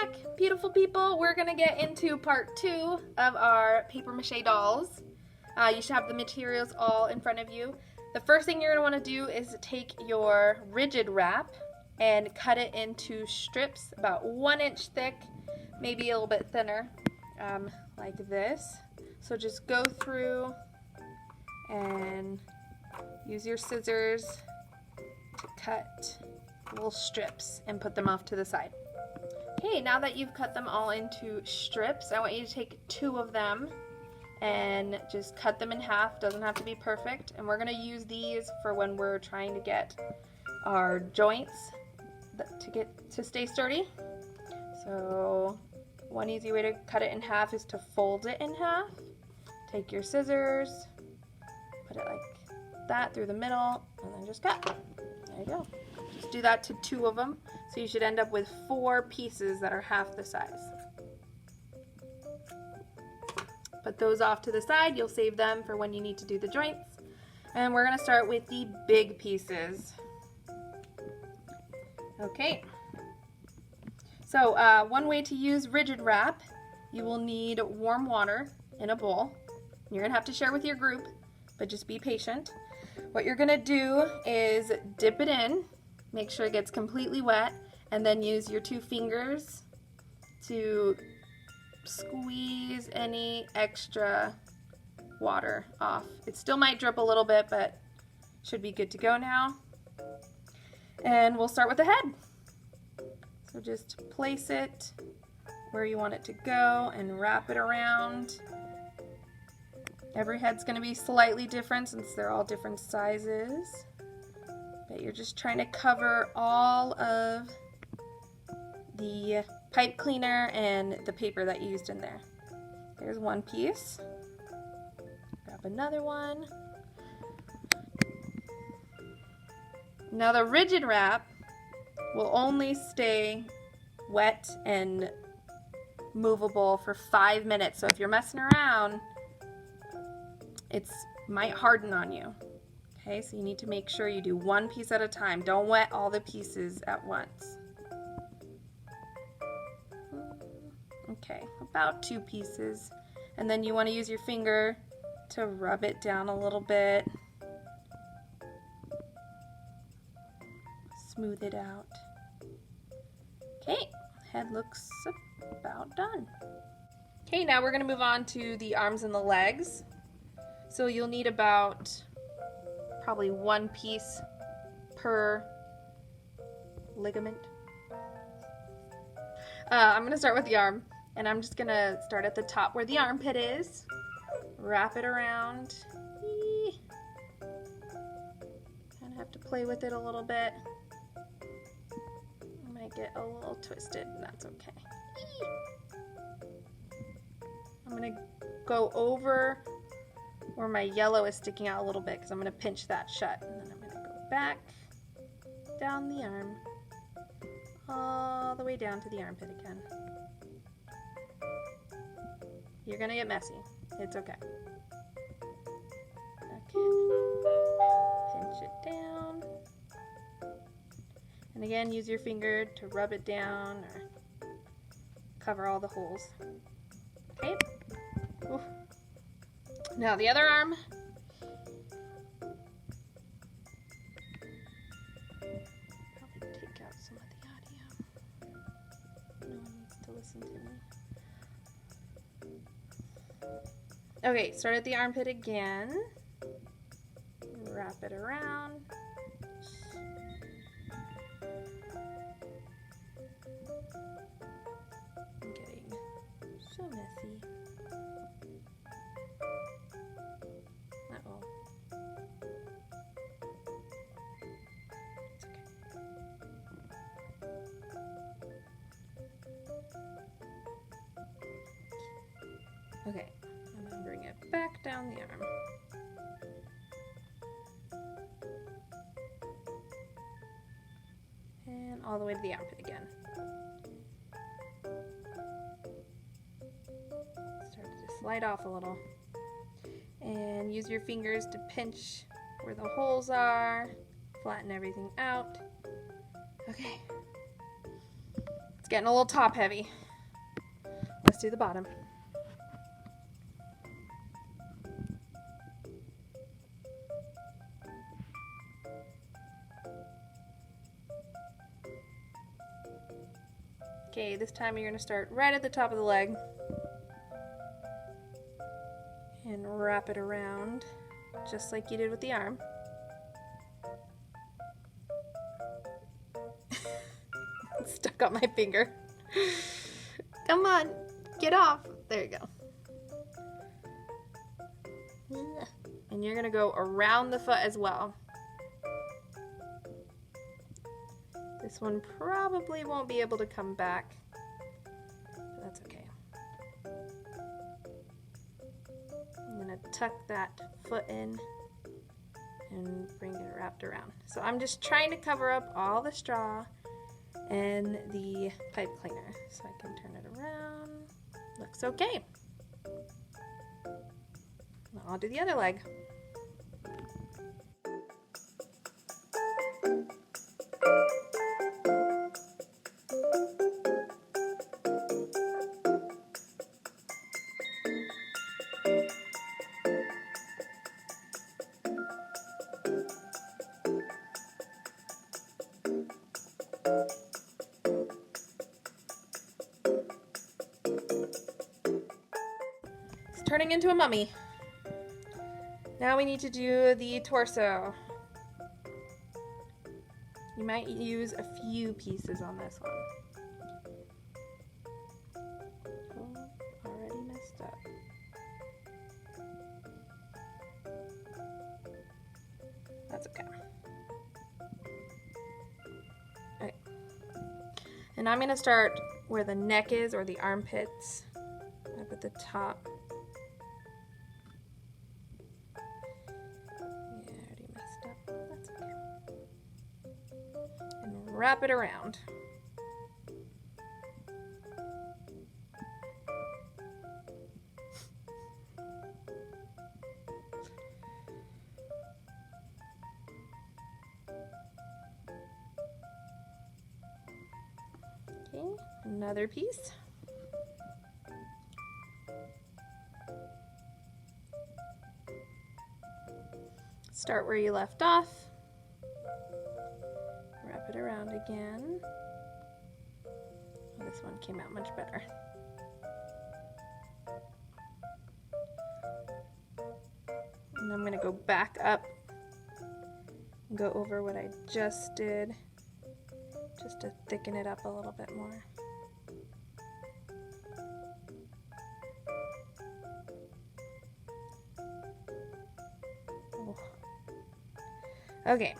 back, beautiful people. We're gonna get into part 2 of our paper mache dolls. You should have the materials all in front of you. The first thing you're gonna wanna do is take your rigid wrap and cut it into strips about 1 inch thick, maybe a little bit thinner, like this. So just go through and use your scissors to cut little strips and put them off to the side. Okay, now that you've cut them all into strips, I want you to take 2 of them and just cut them in half. Doesn't have to be perfect. And we're gonna use these for when we're trying to get our joints to stay sturdy. So one easy way to cut it in half is to fold it in half. Take your scissors, put it like that through the middle, and then just cut. There you go. Just do that to 2 of them. So you should end up with 4 pieces that are half the size. Put those off to the side. You'll save them for when you need to do the joints. And we're gonna start with the big pieces. Okay. So one way to use rigid wrap, you will need warm water in a bowl. You're gonna have to share with your group, but just be patient. What you're gonna do is dip it in, make sure it gets completely wet, and then use your 2 fingers to squeeze any extra water off. It still might drip a little bit, but should be good to go now. And we'll start with the head. So just place it where you want it to go and wrap it around. Every head's going to be slightly different since they're all different sizes. But you're just trying to cover all of the pipe cleaner and the paper that you used in there. There's 1 piece. Grab another one. Now the rigid wrap will only stay wet and movable for 5 minutes. So if you're messing around, it might harden on you. Okay, so you need to make sure you do 1 piece at a time. Don't wet all the pieces at once. Okay, about 2 pieces. And then you want to use your finger to rub it down a little bit. Smooth it out. Okay, head looks about done. Okay, now we're going to move on to the arms and the legs. So you'll need about probably 1 piece per ligament. I'm going to start with the arm, and I'm just going to start at the top where the armpit is. Wrap it around. Kind of have to play with it a little bit. It might get a little twisted, and that's okay. I'm going to go over where my yellow is sticking out a little bit because I'm going to pinch that shut. And then I'm going to go back down the arm, all the way down to the armpit again. You're going to get messy. It's okay. Okay. Pinch it down. And again, use your finger to rub it down or cover all the holes. Okay. Oof. Now the other arm. Probably take out some of the audio. No one needs to listen to me. Okay, start at the armpit again. Wrap it around. I'm getting so messy. Okay, I'm going to bring it back down the arm. And all the way to the armpit again. Start to just slide off a little. And use your fingers to pinch where the holes are. Flatten everything out. Okay. It's getting a little top heavy. Let's do the bottom. Okay, this time you're going to start right at the top of the leg and wrap it around just like you did with the arm. It's stuck on my finger. Come on, get off. There you go. And you're going to go around the foot as well. This one probably won't be able to come back, but that's okay. I'm going to tuck that foot in and bring it wrapped around. So I'm just trying to cover up all the straw and the pipe cleaner. So I can turn it around. Looks okay. Now I'll do the other leg. Turning into a mummy. Now we need to do the torso. You might use a few pieces on this one. Oh, already messed up. That's okay. Okay. And I'm going to start where the neck is, or the armpits, up at the top. Wrap it around. Okay, another piece. Start where you left off. Wrap it around again. Oh, this one came out much better. And I'm going to go back up and go over what I just did, just to thicken it up a little bit more. Oh. Okay.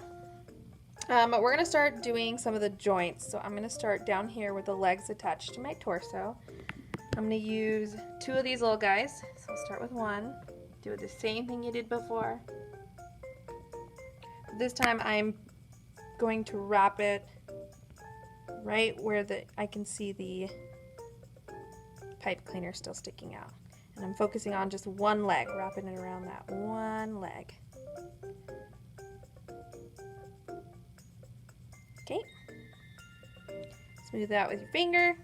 We're going to start doing some of the joints. So I'm going to start down here with the legs attached to my torso. I'm going to use two of these little guys. So I'll start with one. Do the same thing you did before. This time I'm going to wrap it right where I can see the pipe cleaner still sticking out. And I'm focusing on just one leg, wrapping it around that one leg. Okay, smooth out with your finger,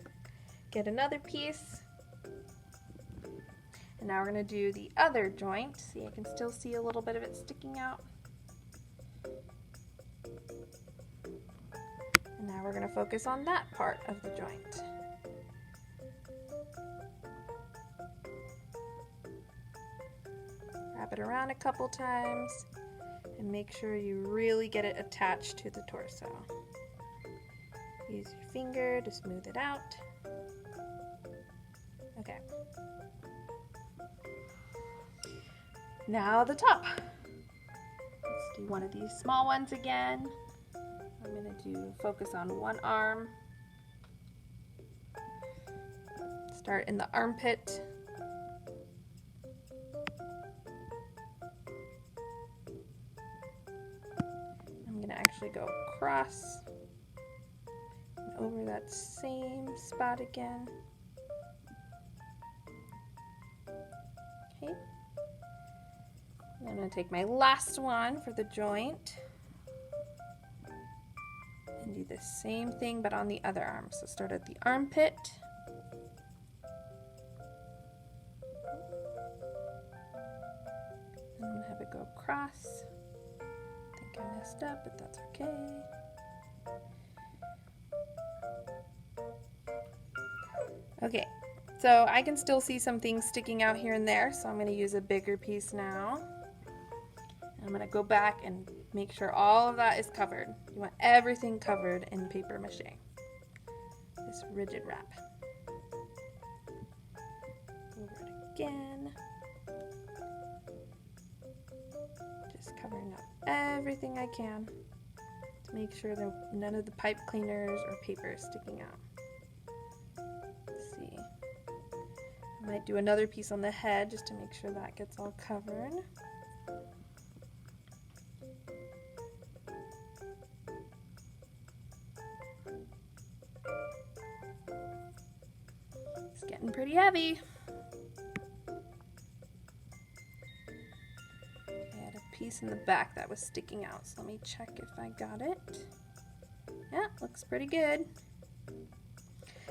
get another piece, and now we're going to do the other joint. See, I can still see a little bit of it sticking out. And now we're going to focus on that part of the joint. Wrap it around a couple times and make sure you really get it attached to the torso. Use your finger to smooth it out. Okay. Now the top. Let's do one of these small ones again. I'm going to focus on one arm. Start in the armpit. I'm going to actually go across and over that same spot again. Okay. I'm going to take my last one for the joint And do the same thing but on the other arm. So start at the armpit. And have it go across. I think I messed up, but that's okay. Okay, so I can still see some things sticking out here and there, so I'm going to use a bigger piece now. I'm going to go back and make sure all of that is covered. You want everything covered in paper mache. This rigid wrap. Over it again. Just covering up everything I can to make sure that none of the pipe cleaners or paper is sticking out. Let's see. I might do another piece on the head just to make sure that gets all covered. It's getting pretty heavy. I had a piece in the back that was sticking out, so let me check if I got it. Yeah, looks pretty good.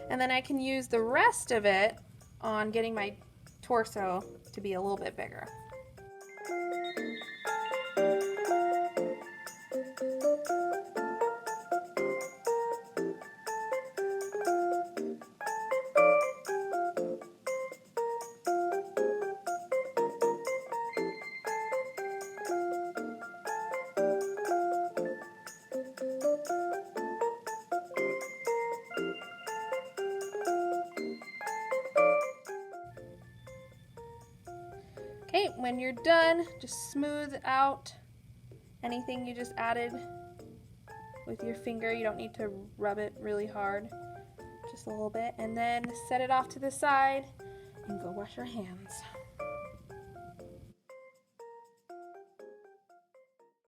And then I can use the rest of it on getting my torso to be a little bit bigger. Okay, when you're done, just smooth out anything you just added with your finger. You don't need to rub it really hard, just a little bit. And then set it off to the side and go wash your hands.